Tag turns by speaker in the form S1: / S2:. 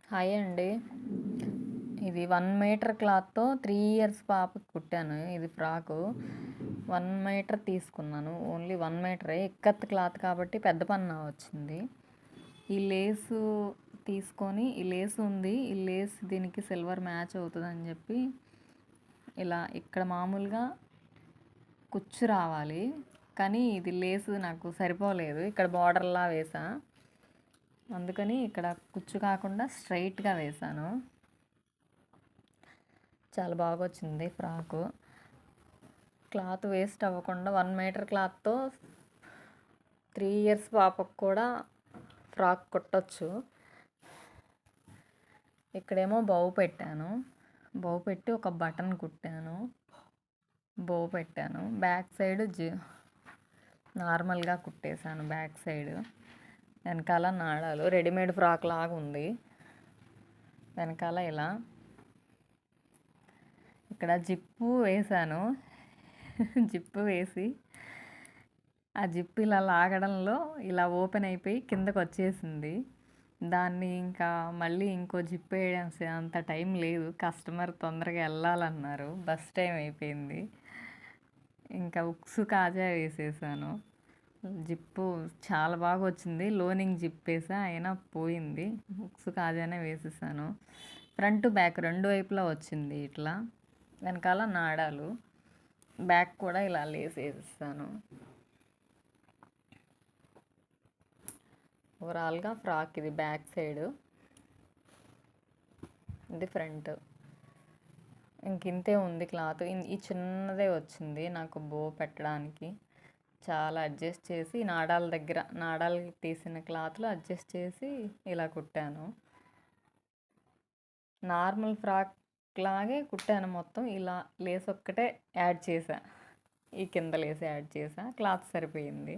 S1: Hi అండి. ఇది 1 metre క్లాత్‌తో 3 ఇయర్స్ పాపకి కుట్టాను. ఇది ఫ్రాకు. 1 మీటర్ తీసుకున్నాను. ఓన్లీ 1 మీటరే. ఇక్కత్ క్లాత్ కాబట్టి పెద్ద పన్నా వచ్చింది. ఈ లేసు తీసుకొని ఈ లేస్ ఉంది. ఈ లేస్ దీనికి సిల్వర్ మ్యాచ్ అవుతుందని చెప్పి ఇలా ఇక్కడ మామూలుగా కుచ్చు రావాలి. కానీ ఇది లేసు నాకు సరిపోలేదు. ఇక్కడ బార్డర్‌లా వేసా. అందుకని ఇక్కడ కుచ్చు కాకుండా స్ట్రైట్‌గా వేశాను. చాలా బాగా వచ్చింది ఫ్రాకు. క్లాత్ వేస్ట్ అవ్వకుండా 1 మీటర్ క్లాత్‌తో 3 ఇయర్స్ పాపకు కూడా ఫ్రాక్ కుట్టొచ్చు. ఇక్కడేమో బౌ పెట్టాను. బౌ పెట్టి ఒక బటన్ కుట్టాను. బౌ పెట్టాను. బ్యాక్ సైడ్ నార్మల్గా కుట్టేశాను బ్యాక్ సైడ్. వెనకాల నాడాలు రెడీమేడ్ ఫ్రాక్ లాగా ఉంది. వెనకాల ఇలా ఇక్కడ జిప్పు వేశాను. జిప్పు వేసి ఆ జిప్పు ఇలా లాగడంలో ఇలా ఓపెన్ అయిపోయి కిందకు వచ్చేసింది. దాన్ని ఇంకా మళ్ళీ ఇంకో జిప్ వేయడం అంత టైం లేదు. కస్టమర్ తొందరగా వెళ్ళాలన్నారు. బస్ టైం అయిపోయింది. ఇంకా ఉక్సు కాజా వేసేసాను. జిప్పు చాలా బాగా వచ్చింది. లోనింగ్ జిప్ వేసా అయినా పోయింది. ఉక్సు కాజానే వేసేసాను. ఫ్రంట్ బ్యాక్ రెండు వైపులా వచ్చింది ఇట్లా. వెనకాల నాడాలు. బ్యాక్ కూడా ఇలా లేస్ వేసేసాను. ఓవరాల్గా ఫ్రాక్ ఇది బ్యాక్ సైడ్, ఇది ఫ్రంట్. ఇంకింతే ఉంది క్లాత్. ఈ చిన్నదే వచ్చింది నాకు బో పెట్టడానికి. చాలా అడ్జస్ట్ చేసి నాడాల దగ్గర నాడాలకి తీసిన క్లాత్లో అడ్జస్ట్ చేసి ఇలా కుట్టాను. నార్మల్ ఫ్రాక్ లాగే కుట్టాను మొత్తం. ఇలా లేస్ ఒక్కటే యాడ్ చేసా. ఈ కింద లేస్ యాడ్ చేసా. క్లాత్ సరిపోయింది.